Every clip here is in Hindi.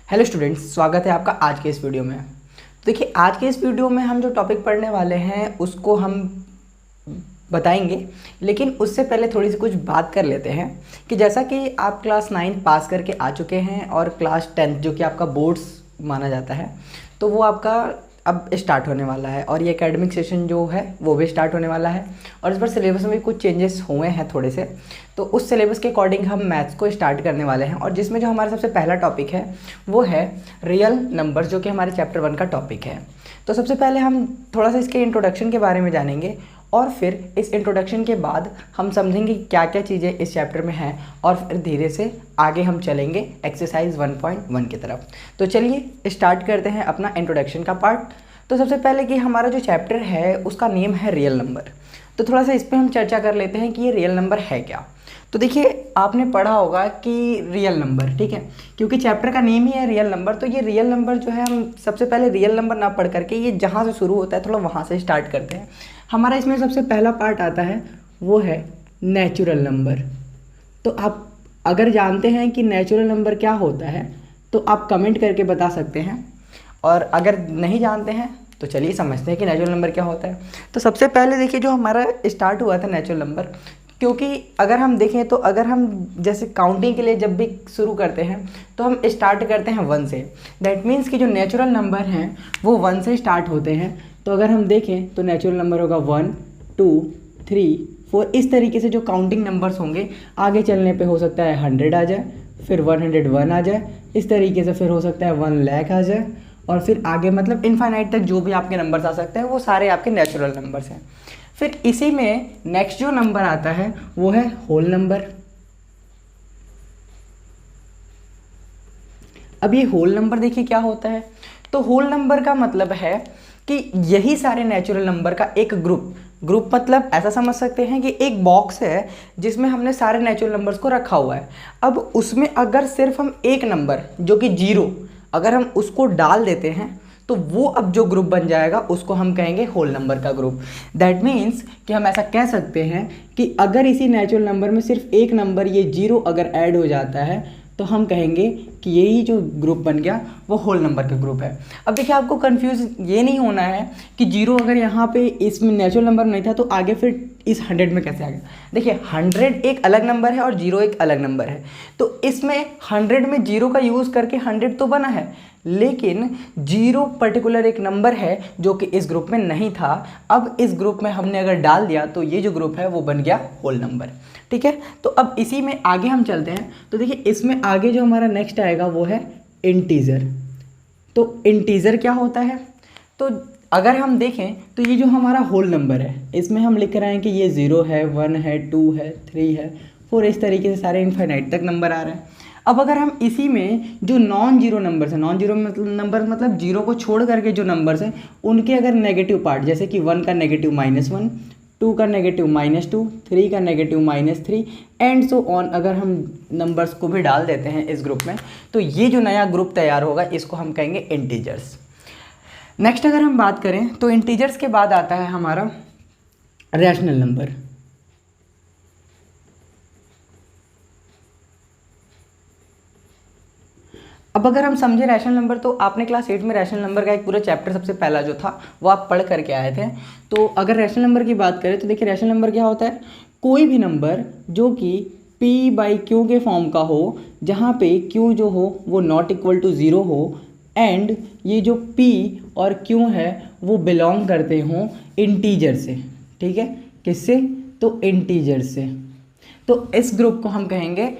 हेलो स्टूडेंट्स, स्वागत है आपका आज के इस वीडियो में। देखिए, आज के इस वीडियो में हम जो टॉपिक पढ़ने वाले हैं उसको हम बताएंगे, लेकिन उससे पहले थोड़ी सी कुछ बात कर लेते हैं कि जैसा कि आप क्लास 9 पास करके आ चुके हैं और क्लास 10 जो कि आपका बोर्ड्स माना जाता है, तो वो आपका अब स्टार्ट होने वाला है और ये एकेडमिक सेशन जो है वो भी स्टार्ट होने वाला है। और इस बार सिलेबस में भी कुछ चेंजेस हुए हैं थोड़े से, तो उस सिलेबस के अकॉर्डिंग हम मैथ्स को स्टार्ट करने वाले हैं। और जिसमें जो हमारा सबसे पहला टॉपिक है वो है रियल नंबर, जो कि हमारे चैप्टर 1 का टॉपिक है। तो सबसे पहले हम थोड़ा सा इसके इंट्रोडक्शन के बारे में जानेंगे और फिर इस इंट्रोडक्शन के बाद हम समझेंगे क्या क्या चीज़ें इस चैप्टर में हैं और फिर धीरे से आगे हम चलेंगे एक्सरसाइज 1.1 की तरफ। तो चलिए स्टार्ट करते हैं अपना इंट्रोडक्शन का पार्ट। तो सबसे पहले कि हमारा जो चैप्टर है उसका नेम है रियल नंबर। तो थोड़ा सा इस पर हम चर्चा कर लेते हैं कि ये रियल नंबर है क्या। तो देखिए, आपने पढ़ा होगा कि रियल नंबर, ठीक है, क्योंकि चैप्टर का नेम ही है रियल नंबर। तो ये रियल नंबर जो है, हम सबसे पहले रियल नंबर ना पढ़ करके ये जहाँ से शुरू होता है थोड़ा वहाँ से स्टार्ट करते हैं। हमारा इसमें सबसे पहला पार्ट आता है वो है नेचुरल नंबर। तो आप अगर जानते हैं कि नेचुरल नंबर क्या होता है तो आप कमेंट करके बता सकते हैं, और अगर नहीं जानते हैं तो चलिए समझते हैं कि नेचुरल नंबर क्या होता है। तो सबसे पहले देखिए, जो हमारा स्टार्ट हुआ था नेचुरल नंबर, क्योंकि अगर हम देखें तो अगर हम जैसे काउंटिंग के लिए जब भी शुरू करते हैं तो हम स्टार्ट करते हैं 1 से। दैट मीन्स कि जो नेचुरल नंबर हैं वो 1 से स्टार्ट होते हैं। तो अगर हम देखें तो नेचुरल नंबर होगा 1, 2, 3, 4, इस तरीके से जो काउंटिंग नंबर्स होंगे। आगे चलने पे हो सकता है 100 आ जाए, फिर 101 आ जाए, इस तरीके से फिर हो सकता है 1 लाख आ जाए, और फिर आगे मतलब इनफाइनाइट तक जो भी आपके नंबर्स आ सकते हैं वो सारे आपके नेचुरल नंबर्स हैं। फिर इसी में नेक्स्ट जो नंबर आता है वो है होल नंबर। अब ये होल नंबर देखिए क्या होता है। तो होल नंबर का मतलब है कि यही सारे नेचुरल नंबर का एक ग्रुप मतलब ऐसा समझ सकते हैं कि एक बॉक्स है जिसमें हमने सारे नेचुरल नंबर्स को रखा हुआ है। अब उसमें अगर सिर्फ हम एक नंबर जो कि 0 अगर हम उसको डाल देते हैं तो वो अब जो ग्रुप बन जाएगा उसको हम कहेंगे होल नंबर का ग्रुप। दैट मीन्स कि हम ऐसा कह सकते हैं कि अगर इसी नेचुरल नंबर में सिर्फ एक नंबर ये 0 अगर ऐड हो जाता है तो हम कहेंगे कि यही जो ग्रुप बन गया वो होल नंबर का ग्रुप है। अब देखिए, आपको कंफ्यूज ये नहीं होना है कि 0 अगर यहाँ पे इसमें नेचुरल नंबर नहीं था तो आगे फिर इस 100 में कैसे आ गया। देखिए, 100 एक अलग नंबर है और 0 एक अलग नंबर है। तो इसमें 100 में 0 का यूज़ करके 100 तो बना है, लेकिन 0 पर्टिकुलर एक नंबर है जो कि इस ग्रुप में नहीं था। अब इस ग्रुप में हमने अगर डाल दिया तो ये जो ग्रुप है वो बन गया होल नंबर, ठीक है। तो अब इसी में आगे हम चलते हैं। तो देखिए, इसमें आगे जो हमारा नेक्स्ट आएगा वो है इंटीजर। तो इंटीजर क्या होता है? तो अगर हम देखें तो ये जो हमारा होल नंबर है इसमें हम लिख रहे हैं कि ये 0 है, 1 है, 2 है, 3 है, 4, इस तरीके से सारे इनफाइनाइट तक नंबर आ रहे हैं। अब अगर हम इसी में जो नॉन जीरो नंबर्स हैं, नॉन जीरो नंबर मतलब 0 को छोड़ करके जो नंबर्स हैं उनके अगर नेगेटिव पार्ट, जैसे कि 1 का नेगेटिव -1, 2 का नेगेटिव -2, 3 का नेगेटिव -3 एंड सो ऑन, अगर हम नंबर्स को भी डाल देते हैं इस ग्रुप में तो ये जो नया ग्रुप तैयार होगा इसको हम कहेंगे इंटीजर्स। नेक्स्ट अगर हम बात करें तो इंटीजर्स के बाद आता है हमारा रैशनल नंबर। अब अगर हम समझे रैशनल नंबर तो आपने क्लास 8 में रैशनल नंबर का एक पूरा चैप्टर सबसे पहला जो था वो आप पढ़ करके आए थे। तो अगर रैशनल नंबर की बात करें तो देखिए, रैशनल नंबर क्या होता है? कोई भी नंबर जो कि p/q के फॉर्म का हो, जहाँ पे q जो हो वो नॉट इक्वल टू 0 हो एंड ये जो p और q है वो बिलोंग करते हों इंटीजर से, ठीक है। किससे? तो इंटीजर से। तो इस ग्रुप को हम कहेंगे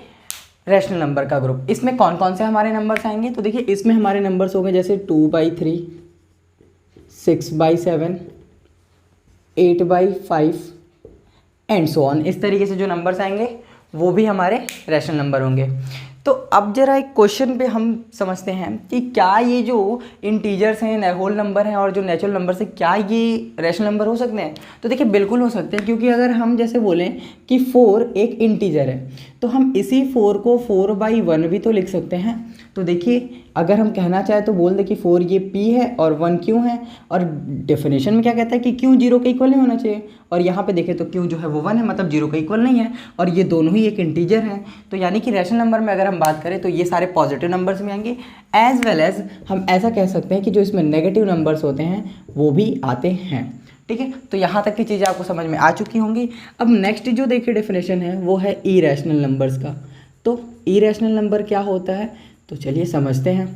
रैशनल नंबर का ग्रुप। इसमें कौन कौन से हमारे नंबर्स आएंगे? तो देखिए, इसमें हमारे नंबर्स हो गए जैसे 2/3, 6/7, 8/5 एंड सो ऑन। इस तरीके से जो नंबर्स आएंगे वो भी हमारे रैशनल नंबर होंगे। तो अब जरा एक क्वेश्चन पे हम समझते हैं कि क्या ये जो इंटीजर्स हैं, होल नंबर हैं और जो नेचुरल नंबर्स हैं, क्या ये रैशनल नंबर हो सकते हैं? तो देखिए, बिल्कुल हो सकते हैं, क्योंकि अगर हम जैसे बोलें कि 4 एक इंटीजर है तो तो हम इसी 4 को 4/1 भी तो लिख सकते हैं। तो देखिए अगर हम कहना चाहें तो बोल दे कि 4 ये p है और 1 q है, और डेफिनेशन में क्या कहता है कि q 0 के इक्वल नहीं होना चाहिए, और यहाँ पे देखें तो q जो है वो 1 है, मतलब 0 के इक्वल नहीं है, और ये दोनों ही एक इंटीजर हैं। तो यानी कि रैशनल नंबर में अगर हम बात करें तो ये सारे पॉजिटिव नंबर्स में आएंगे, एज वेल एज हम ऐसा कह सकते हैं कि जो इसमें नेगेटिव नंबर्स होते हैं वो भी आते हैं। ठीक है, तो यहाँ तक की चीज़ें आपको समझ में आ चुकी होंगी। अब नेक्स्ट जो देखिए डेफिनेशन है वो है इरेशनल नंबर्स का। तो इरेशनल नंबर क्या होता है, तो चलिए समझते हैं।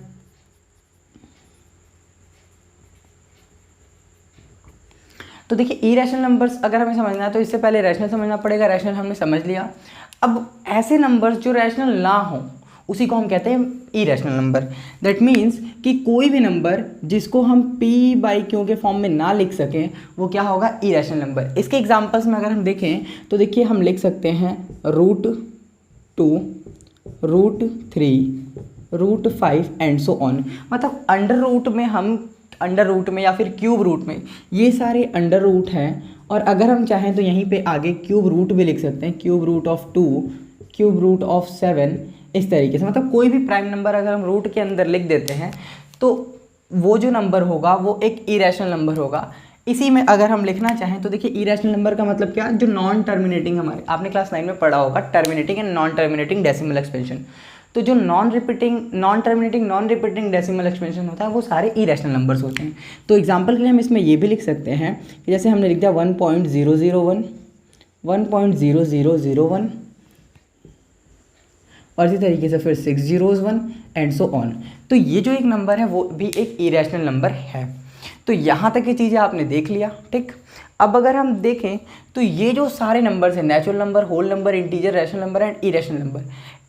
तो देखिए इरेशनल नंबर्स अगर हमें समझना है तो इससे पहले रैशनल समझना पड़ेगा। रैशनल हमने समझ लिया, अब ऐसे नंबर्स जो रैशनल ना हो उसी को हम कहते हैं इरेशनल नंबर। दैट मीन्स कि कोई भी नंबर जिसको हम p/q के फॉर्म में ना लिख सकें वो क्या होगा, इरेशनल नंबर। इसके एग्जांपल्स में अगर हम देखें तो देखिए हम लिख सकते हैं √2, √3, √5 एंड सो ऑन। मतलब अंडर रूट में या फिर क्यूब रूट में ये सारे अंडर रूट हैं, और अगर हम चाहें तो यहीं पे आगे क्यूब रूट भी लिख सकते हैं, cube root of 2, cube root of 7, इस तरीके से। मतलब कोई भी प्राइम नंबर अगर हम रूट के अंदर लिख देते हैं तो वो जो नंबर होगा वो एक इरेशनल नंबर होगा। इसी में अगर हम लिखना चाहें तो देखिए इरेशनल नंबर का मतलब क्या, जो नॉन टर्मिनेटिंग, हमारे आपने क्लास 9 में पढ़ा होगा terminating and non terminating decimal expansion. तो जो non terminating non repeating decimal expansion होता है वो सारे इरेशनल नंबर्स होते हैं। तो एग्जांपल के लिए हम इसमें ये भी लिख सकते हैं कि जैसे हमने लिख दिया 1.001, 1.0001, और इसी तरीके से फिर 601 एंड सो ऑन। तो ये जो एक नंबर है वो भी एक इरेशनल नंबर है। तो यहाँ तक की चीज़ें आपने देख लिया। ठीक, अब अगर हम देखें तो ये जो सारे नंबर्स हैं, natural number, whole number, integer, rational number and irrational number,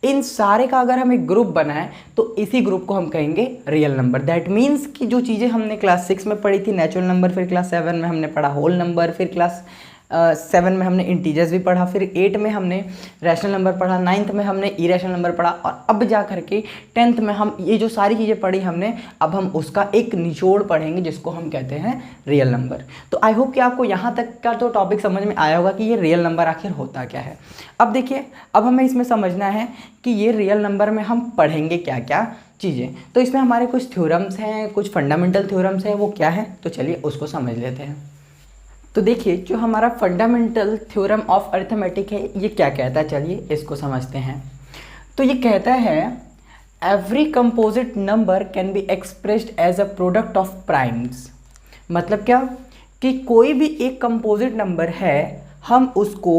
इन सारे का अगर हम एक ग्रुप बनाएं तो इसी ग्रुप को हम कहेंगे रियल नंबर। दैट मीन्स कि जो चीज़ें हमने क्लास 6 में पढ़ी थी, नेचुरल नंबर, फिर क्लास 7 में हमने पढ़ा होल नंबर, फिर क्लास 7 में हमने इंटीजर्स भी पढ़ा, फिर 8 में हमने रैशनल नंबर पढ़ा, 9th में हमने इरेशनल नंबर पढ़ा, और अब जा करके 10th में हम ये जो सारी चीज़ें पढ़ी हमने, अब हम उसका एक निचोड़ पढ़ेंगे जिसको हम कहते हैं रियल नंबर। तो आई होप कि आपको यहाँ तक का तो टॉपिक समझ में आया होगा कि ये रियल नंबर आखिर होता क्या है। अब देखिए, अब हमें इसमें समझना है कि ये रियल नंबर में हम पढ़ेंगे क्या क्या चीज़ें। तो इसमें हमारे कुछ थ्योरम्स हैं, कुछ फंडामेंटल थ्योरम्स हैं, वो क्या है तो चलिए उसको समझ लेते हैं। तो देखिए जो हमारा फंडामेंटल थ्योरम ऑफ अरिथमेटिक है ये क्या कहता है, चलिए इसको समझते हैं। तो ये कहता है every composite number can be expressed as a product of primes. मतलब क्या कि कोई भी एक कंपोजिट नंबर है हम उसको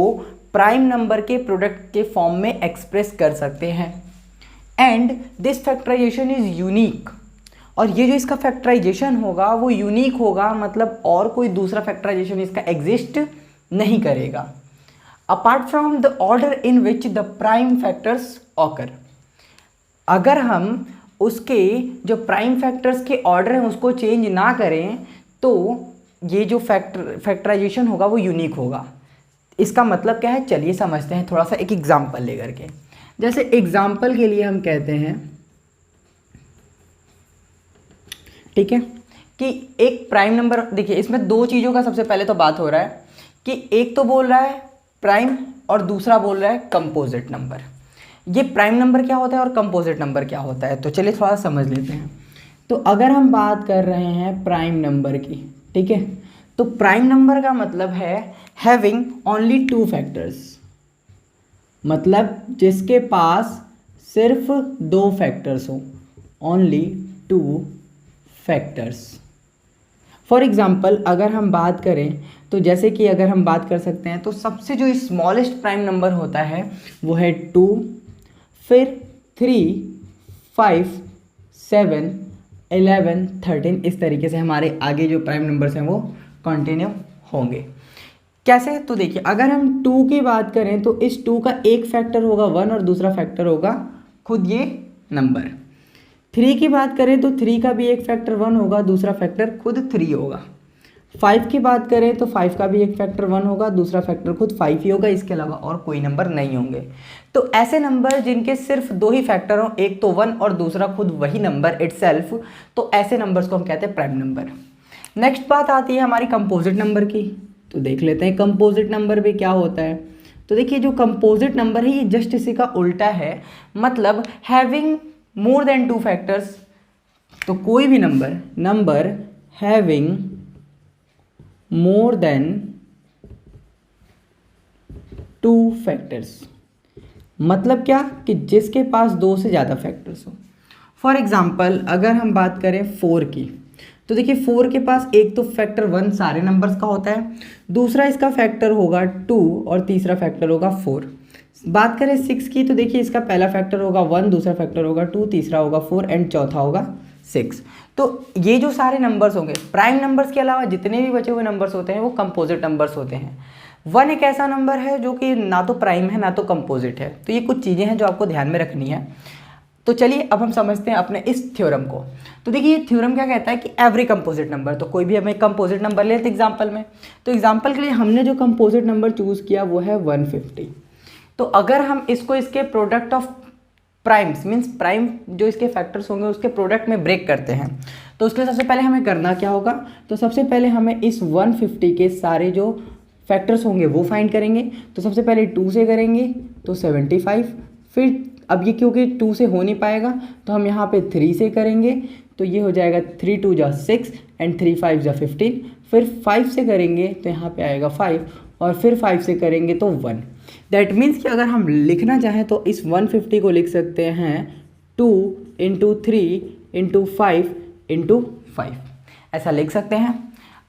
प्राइम नंबर के प्रोडक्ट के फॉर्म में एक्सप्रेस कर सकते हैं, and this factorization is unique. और ये जो इसका फैक्टराइजेशन होगा वो यूनिक होगा, मतलब और कोई दूसरा फैक्टराइजेशन इसका एग्जिस्ट नहीं करेगा, apart from the order in which the prime factors occur. अगर हम उसके जो प्राइम फैक्टर्स के ऑर्डर हैं उसको चेंज ना करें तो ये जो फैक्टराइजेशन होगा वो यूनिक होगा। इसका मतलब क्या है, चलिए समझते हैं थोड़ा सा एक एग्जाम्पल लेकर के। जैसे एग्जाम्पल के लिए हम कहते हैं, ठीक है, कि एक प्राइम नंबर, देखिए इसमें दो चीज़ों का सबसे पहले तो बात हो रहा है कि एक तो बोल रहा है प्राइम और दूसरा बोल रहा है कंपोजिट नंबर। ये प्राइम नंबर क्या होता है और कंपोजिट नंबर क्या होता है, तो चलिए थोड़ा समझ लेते हैं। तो अगर हम बात कर रहे हैं प्राइम नंबर की, ठीक है, तो प्राइम नंबर का मतलब है हैविंग ओनली 2 फैक्टर्स, मतलब जिसके पास सिर्फ 2 फैक्टर्स हो, ओनली 2 फैक्टर्स। फॉर एग्जाम्पल अगर हम बात करें तो जैसे कि अगर हम बात कर सकते हैं तो सबसे जो स्मॉलेस्ट प्राइम नंबर होता है वो है 2, फिर 3, 5, 7, 11, 13, इस तरीके से हमारे आगे जो प्राइम नंबर्स हैं वो कंटिन्यू होंगे। कैसे, तो देखिए अगर हम 2 की बात करें तो इस 2 का एक फैक्टर होगा 1 और दूसरा फैक्टर होगा खुद ये नंबर। 3 की बात करें तो 3 का भी एक फैक्टर 1 होगा, दूसरा फैक्टर खुद 3 होगा। 5 की बात करें तो 5 का भी एक फैक्टर 1 होगा, दूसरा फैक्टर खुद 5 ही होगा, इसके अलावा और कोई नंबर नहीं होंगे। तो ऐसे नंबर जिनके सिर्फ 2 ही फैक्टर हों, एक तो 1 और दूसरा खुद वही नंबर इटसेल्फ, तो ऐसे नंबर्स को हम कहते हैं प्राइम नंबर। नेक्स्ट बात आती है हमारी कंपोजिट नंबर की, तो देख लेते हैं कंपोजिट नंबर भी क्या होता है। तो देखिए जो कंपोजिट नंबर है ये जस्ट इसी का उल्टा है, मतलब हैविंग मोर देन 2 फैक्टर्स। तो कोई भी number having more than 2 factors, मतलब क्या कि जिसके पास 2 से ज़्यादा फैक्टर्स हो। फॉर एग्जाम्पल अगर हम बात करें 4 की, तो देखिए 4 के पास एक तो फैक्टर 1 सारे नंबर्स का होता है, दूसरा इसका फैक्टर होगा 2 और तीसरा फैक्टर होगा 4। बात करें 6 की, तो देखिए इसका पहला फैक्टर होगा 1, दूसरा फैक्टर होगा 2, तीसरा होगा 4 एंड चौथा होगा 6। तो ये जो सारे नंबर्स होंगे, प्राइम नंबर्स के अलावा जितने भी बचे हुए नंबर्स होते हैं वो कंपोजिट नंबर्स होते हैं। 1 एक ऐसा नंबर है जो कि ना तो प्राइम है ना तो कंपोजिट है। तो ये कुछ चीज़ें हैं जो आपको ध्यान में रखनी है। तो चलिए अब हम समझते हैं अपने इस थ्योरम को। तो देखिए ये थ्योरम क्या कहता है कि एवरी कंपोजिट नंबर, तो कोई भी हमें कंपोजिट नंबर लेते एग्जांपल में, तो एग्जांपल के लिए हमने जो कंपोजिट नंबर चूज़ किया वो है 150। तो अगर हम इसको इसके product of primes means prime जो इसके फैक्टर्स होंगे उसके प्रोडक्ट में ब्रेक करते हैं, तो उसके लिए सबसे पहले हमें करना क्या होगा, तो सबसे पहले हमें इस 150 के सारे जो फैक्टर्स होंगे वो फाइंड करेंगे। तो सबसे पहले 2 से करेंगे तो 75, फिर अब ये क्योंकि 2 से हो नहीं पाएगा तो हम यहाँ पे 3 से करेंगे, तो ये हो जाएगा 3 2 जा 6 एंड 3 5 जा 15। फिर 5 से करेंगे तो यहाँ पे आएगा 5 और फिर 5 से करेंगे तो 1। दैट मीन्स कि अगर हम लिखना चाहें तो इस 150 को लिख सकते हैं 2 × 3 × 5 × 5, ऐसा लिख सकते हैं।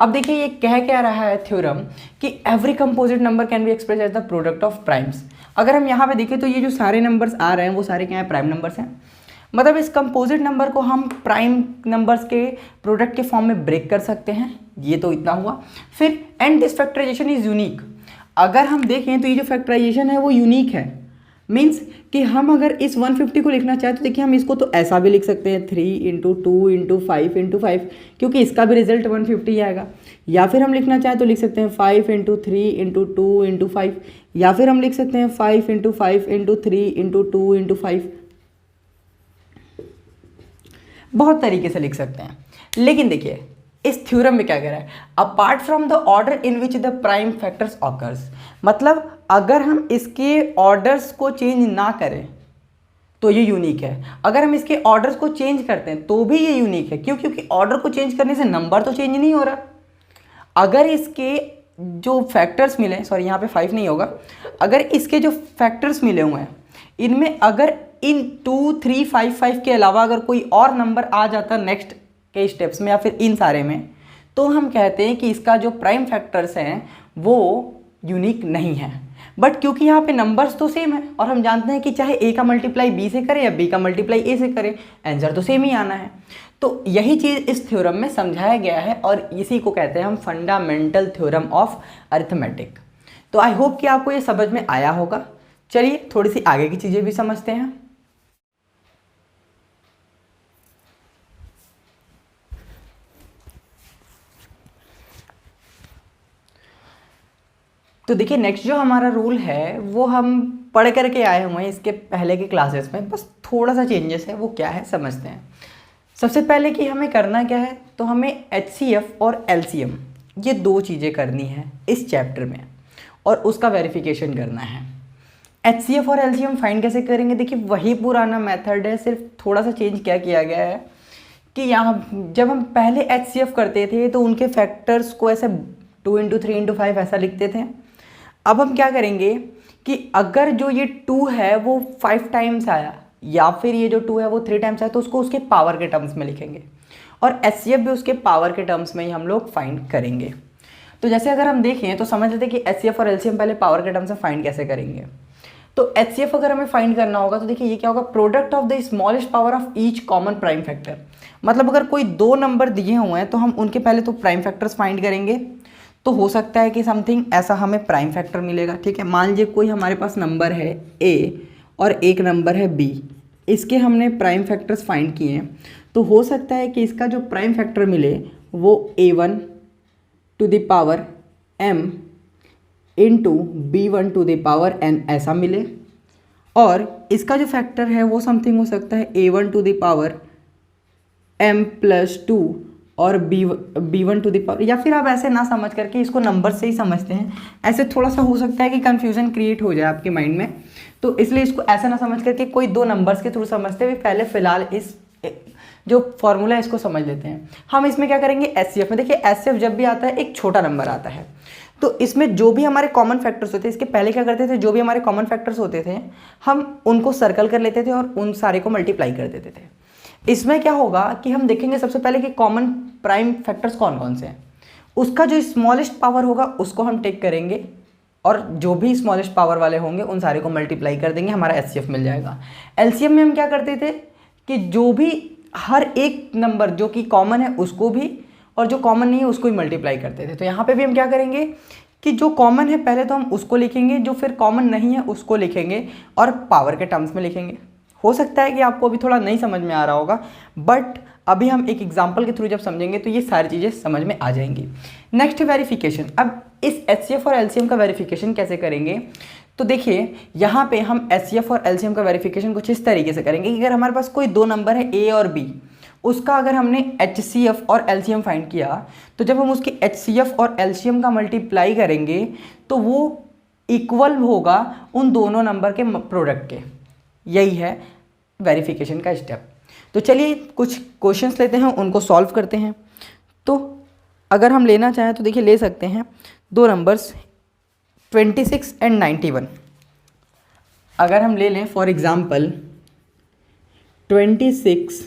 अब देखिए ये कह क्या रहा है थ्योरम कि every composite number can be express as the product of primes. अगर हम यहाँ पे देखें तो ये जो सारे नंबर्स आ रहे हैं वो सारे क्या हैं, प्राइम नंबर्स हैं। मतलब इस कंपोजिट नंबर को हम प्राइम नंबर्स के प्रोडक्ट के फॉर्म में ब्रेक कर सकते हैं। ये तो इतना हुआ। फिर and this factorization is unique. अगर हम देखें तो ये जो फैक्टराइजेशन है वो यूनिक है, मीन्स कि हम अगर इस 150 को लिखना चाहें तो देखिए हम इसको तो ऐसा भी लिख सकते हैं 3 × 2 × 5 × 5, क्योंकि इसका भी रिजल्ट 150 आएगा। या फिर हम लिखना चाहें तो लिख सकते हैं 5 × 3 × 2 × 5, या फिर हम लिख सकते हैं 5 × 5 × 3 × 2 × 5। बहुत तरीके से लिख सकते हैं। लेकिन देखिए इस थ्योरम में क्या कह रहा है, apart from the order in which the prime factors occurs, मतलब अगर हम इसके ऑर्डर्स को चेंज ना करें तो ये यूनिक है। अगर हम इसके ऑर्डर्स को चेंज करते हैं तो भी ये यूनिक है। क्यों? क्योंकि ऑर्डर को चेंज करने से नंबर तो चेंज नहीं हो रहा। अगर इसके जो फैक्टर्स मिले, सॉरी यहाँ पे 5 नहीं होगा, अगर इसके जो फैक्टर्स मिले हुए हैं इनमें अगर इन 2 3 5 5 के अलावा अगर कोई और नंबर आ जाता नेक्स्ट के स्टेप्स में या फिर इन सारे में, तो हम कहते हैं कि इसका जो प्राइम फैक्टर्स हैं वो यूनिक नहीं है। बट क्योंकि यहाँ पे नंबर्स तो सेम है और हम जानते हैं कि चाहे ए का मल्टीप्लाई बी से करे या बी का मल्टीप्लाई ए से करे, आंसर तो सेम ही आना है। तो यही चीज़ इस थ्योरम में समझाया गया है और इसी को कहते हैं हम फंडामेंटल थ्योरम ऑफ अरिथमेटिक। तो आई होप कि आपको ये समझ में आया होगा। चलिए थोड़ी सी आगे की चीज़ें भी समझते हैं। तो देखिए नेक्स्ट जो हमारा रूल है वो हम पढ़ करके आए हुए हैं इसके पहले के क्लासेस में, बस थोड़ा सा चेंजेस है। वो क्या है समझते हैं। सबसे पहले कि हमें करना क्या है, तो हमें HCF और LCM ये 2 चीज़ें करनी है इस चैप्टर में और उसका वेरिफिकेशन करना है। HCF और LCM फाइंड कैसे करेंगे, देखिए वही पुराना मेथड है, सिर्फ थोड़ा सा चेंज क्या किया गया है कि यहाँ जब हम पहले HCF करते थे तो उनके फैक्टर्स को ऐसे 2 × 3 × 5 ऐसा लिखते थे। अब हम क्या करेंगे कि अगर जो ये 2 है वो 5 टाइम्स आया या फिर ये जो 2 है वो 3 टाइम्स आया तो उसको उसके पावर के टर्म्स में लिखेंगे और HCF भी उसके पावर के टर्म्स में ही हम लोग फाइंड करेंगे। तो जैसे अगर हम देखें तो समझ लेते हैं कि HCF और LCM पहले पावर के टर्म्स में फाइंड कैसे करेंगे। तो HCF अगर हमें फाइंड करना होगा तो देखिए ये क्या होगा, product of the smallest power of each common prime factor. मतलब अगर कोई 2 नंबर दिए हुए हैं तो हम उनके पहले तो प्राइम फैक्टर्स फाइंड करेंगे। तो हो सकता है कि समथिंग ऐसा हमें प्राइम फैक्टर मिलेगा, ठीक है। मान लीजिए कोई हमारे पास नंबर है A और एक नंबर है B, इसके हमने प्राइम फैक्टर्स फाइंड किए हैं। तो हो सकता है कि इसका जो प्राइम फैक्टर मिले वो A1 to the power M into B1 to the power N ऐसा मिले, और इसका जो फैक्टर है वो समथिंग हो सकता है A1 to the power M + 2 और b1 टू द पावर, या फिर आप ऐसे ना समझ करके इसको नंबर से ही समझते हैं, ऐसे थोड़ा सा हो सकता है कि कन्फ्यूज़न क्रिएट हो जाए आपके माइंड में, तो इसलिए इसको ऐसा ना समझ करके कोई दो नंबर्स के थ्रू समझते हुए पहले फ़िलहाल इस जो फॉर्मूला है इसको समझ लेते हैं। हम इसमें क्या करेंगे, एचसीएफ में देखिए एचसीएफ जब भी आता है एक छोटा नंबर आता है, तो इसमें जो भी हमारे कॉमन फैक्टर्स होते हैं, इसके पहले क्या करते थे, जो भी हमारे कॉमन फैक्टर्स होते थे हम उनको सर्कल कर लेते थे और उन सारे को मल्टीप्लाई कर देते थे। इसमें क्या होगा कि हम देखेंगे सबसे पहले कि कॉमन प्राइम फैक्टर्स कौन कौन से हैं, उसका जो स्मॉलेस्ट पावर होगा उसको हम टेक करेंगे और जो भी स्मॉलेस्ट पावर वाले होंगे उन सारे को मल्टीप्लाई कर देंगे, हमारा एचसीएफ मिल जाएगा। एलसीएम में हम क्या करते थे कि जो भी हर एक नंबर जो कि कॉमन है उसको भी और जो कॉमन नहीं है उसको ही मल्टीप्लाई करते थे। तो यहाँ पे भी हम क्या करेंगे कि जो कॉमन है पहले तो हम उसको लिखेंगे, जो फिर कॉमन नहीं है उसको लिखेंगे और पावर के टर्म्स में लिखेंगे। हो सकता है कि आपको अभी थोड़ा नहीं समझ में आ रहा होगा, बट अभी हम एक एग्जाम्पल के थ्रू जब समझेंगे तो ये सारी चीज़ें समझ में आ जाएंगी। Next verification. अब इस एचसीएफ और एलसीएम का वेरिफिकेशन कैसे करेंगे, तो देखिए यहाँ पे हम एचसीएफ और एलसीएम का वेरिफिकेशन कुछ इस तरीके से करेंगे कि अगर हमारे पास कोई दो नंबर है ए और बी, उसका अगर हमने एचसीएफ और एलसीएम फाइंड किया तो जब हम उसकी एचसीएफ और एलसीएम का मल्टीप्लाई करेंगे तो वो इक्वल होगा उन दोनों नंबर के प्रोडक्ट के। यही है वेरिफिकेशन का स्टेप। तो चलिए कुछ क्वेश्चंस लेते हैं, उनको सॉल्व करते हैं। तो अगर हम लेना चाहें तो देखिए ले सकते हैं दो नंबर्स 26 एंड 91। अगर हम ले लें फॉर एग्जांपल 26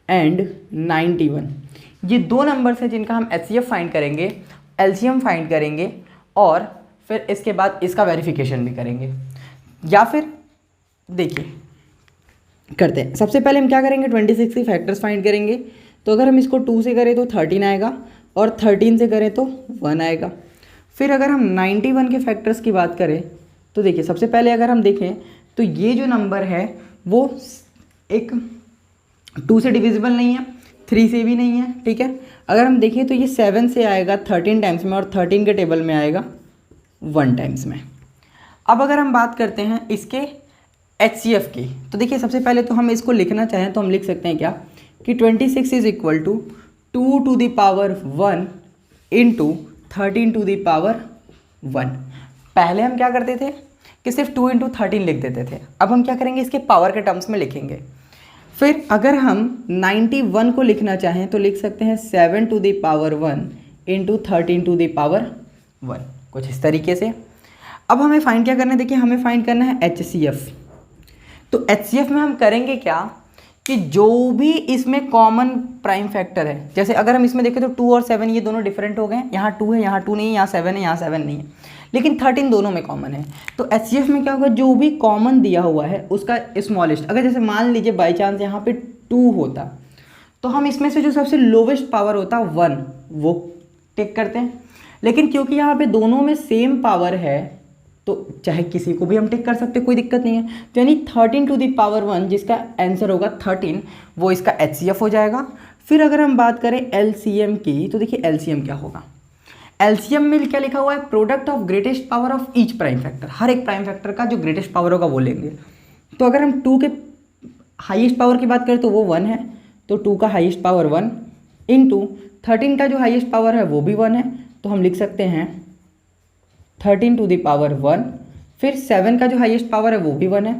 एंड 91, ये दो नंबर्स हैं जिनका हम एचसीएफ फाइंड करेंगे, एलसीएम फाइंड करेंगे और फिर इसके बाद इसका वेरिफिकेशन भी करेंगे। या फिर देखिए करते हैं, सबसे पहले हम क्या करेंगे 26 के फैक्टर्स फाइंड करेंगे। तो अगर हम इसको 2 से करें तो 13 आएगा और 13 से करें तो 1 आएगा। फिर अगर हम 91 के फैक्टर्स की बात करें तो देखिए सबसे पहले अगर हम देखें तो ये जो नंबर है वो एक 2 से डिविजिबल नहीं है, 3 से भी नहीं है, ठीक है। अगर हम देखें तो ये 7 से आएगा 13 टाइम्स में और 13 के टेबल में आएगा 1 टाइम्स में। अब अगर हम बात करते हैं इसके एचसीएफ की, तो देखिए सबसे पहले तो हम इसको लिखना चाहें तो हम लिख सकते हैं क्या कि 26 is equal to 2 to the power 1 into 13 to the power 1। पहले हम क्या करते थे कि सिर्फ 2 इंटू 13 लिख देते थे, अब हम क्या करेंगे इसके पावर के टर्म्स में लिखेंगे। फिर अगर हम 91 को लिखना चाहें तो लिख सकते हैं 7 to the power 1 into 13 to the power 1, कुछ इस तरीके से। अब हमें फाइंड क्या करना है, देखिए हमें फाइंड करना है एचसीएफ। तो एचसीएफ में हम करेंगे क्या कि जो भी इसमें कॉमन प्राइम फैक्टर है, जैसे अगर हम इसमें देखें तो 2 और 7 ये दोनों डिफरेंट हो गए, यहाँ 2 है यहाँ 2 नहीं है, यहाँ 7 है यहाँ 7 नहीं है, लेकिन 13 दोनों में कॉमन है। तो एचसीएफ में क्या होगा, जो भी कॉमन दिया हुआ है उसका स्मॉलेस्ट, अगर जैसे मान लीजिए बाई चांस यहाँ पे 2 होता तो हम इसमें से जो सबसे लोवेस्ट पावर होता 1 वो टेक करते हैं, लेकिन क्योंकि यहाँ पे दोनों में सेम पावर है तो चाहे किसी को भी हम टेक कर सकते, कोई दिक्कत नहीं है। तो यानी 13 टू द पावर 1 जिसका आंसर होगा 13 वो इसका एचसीएफ हो जाएगा। फिर अगर हम बात करें एलसीएम की तो देखिए एलसीएम क्या होगा, एलसीएम में क्या लिखा हुआ है, product of greatest power of each prime factor, हर एक प्राइम फैक्टर का जो ग्रेटेस्ट पावर होगा वो लेंगे। तो अगर हम 2 के हाईएस्ट पावर की बात करें तो वो 1 है, तो 2 का हाईएस्ट पावर 1 इंटू 13 का जो हाईएस्ट पावर है वो भी 1 है, तो हम लिख सकते हैं 13 टू द पावर 1। फिर 7 का जो हाईएस्ट पावर है वो भी 1 है,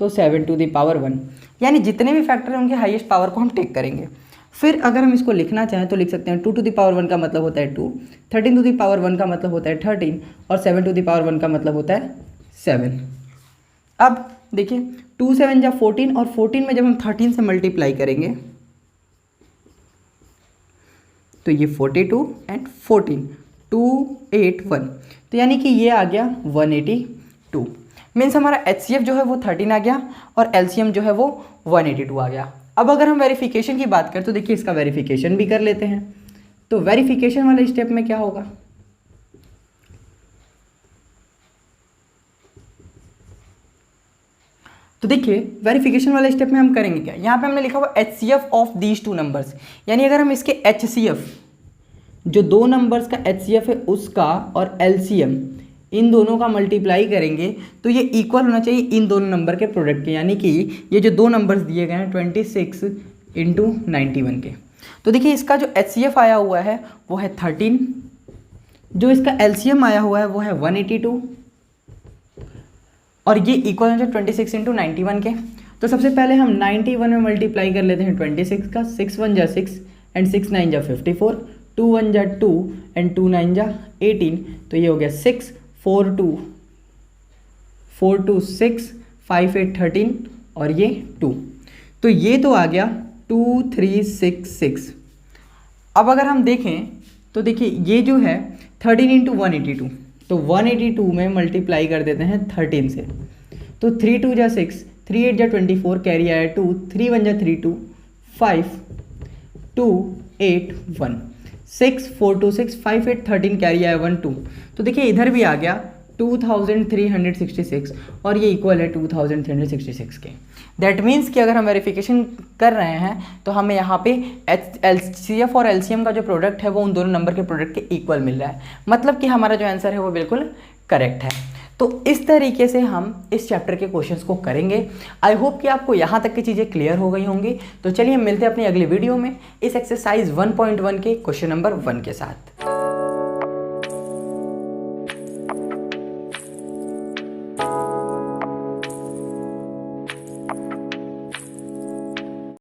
तो 7 टू द पावर 1, यानी जितने भी फैक्टर हैं उनके हाईएस्ट पावर को हम टेक करेंगे। फिर अगर हम इसको लिखना चाहें तो लिख सकते हैं 2 टू द पावर 1 का मतलब होता है 2, 13 टू द पावर 1 का मतलब होता है 13 और 7 टू द पावर 1 का मतलब होता है 7। अब देखिए 2 7 जा 14 और 14 में जब हम 13 से मल्टीप्लाई करेंगे तो ये 42 एंड 14 281, तो यानी कि ये आ गया 182। मीन्स हमारा एचसीएफ जो है वो 13 आ गया और एलसीएम जो है वो 182 आ गया। अब अगर हम वेरिफिकेशन की बात करें तो देखिए इसका वेरिफिकेशन भी कर लेते हैं। तो वेरिफिकेशन वाले स्टेप में क्या होगा, तो देखिए वेरिफिकेशन वाले स्टेप में हम करेंगे क्या, यहाँ पे हमने लिखा हुआ HCF of these two numbers, यानी अगर हम इसके एचसीएफ जो दो नंबर्स का एचसीएफ है उसका और एलसीएम इन दोनों का मल्टीप्लाई करेंगे तो ये इक्वल होना चाहिए इन दोनों नंबर के प्रोडक्ट के, यानी कि ये जो दो नंबर्स दिए गए हैं 26 इंटू 91 के, तो देखिए इसका जो HCF आया हुआ है वो है 13, जो इसका LCM आया हुआ है वो है 182, और ये इक्वल है 26 इंटू 91 के। तो सबसे पहले हम 91 में मल्टीप्लाई कर लेते हैं 26 का, 6 1 जा 6 एंड 6 9 जा 54, 2 1 जा 2 एंड 2 9 जा 18, तो ये हो गया 6 4 2 6 5 8 13 और ये 2, तो ये तो आ गया 2366। अब अगर हम देखें तो देखिए ये जो है 13 इंटू 182, तो 182 में मल्टीप्लाई कर देते हैं 13 से, तो 3 2 जा 6, 3 8 जा 24, कैरी आया 2, 3 1 जा 3 2, 5 2 8 1, 6 4 2 6 5 8 13, कैरी आया 1 2, तो देखिए इधर भी आ गया 2366 और ये इक्वल है 2366 के। दैट मीन्स कि अगर हम वेरिफिकेशन कर रहे हैं तो हमें यहाँ पे LCF और LCM का जो प्रोडक्ट है वो उन दोनों नंबर के प्रोडक्ट के इक्वल मिल रहा है, मतलब कि हमारा जो आंसर है वो बिल्कुल करेक्ट है। तो इस तरीके से हम इस चैप्टर के क्वेश्चंस को करेंगे। आई होप कि आपको यहाँ तक की चीज़ें क्लियर हो गई होंगी। तो चलिए हम मिलते हैं अपनी अगली वीडियो में इस एक्सरसाइज 1.1 के क्वेश्चन नंबर 1 के साथ।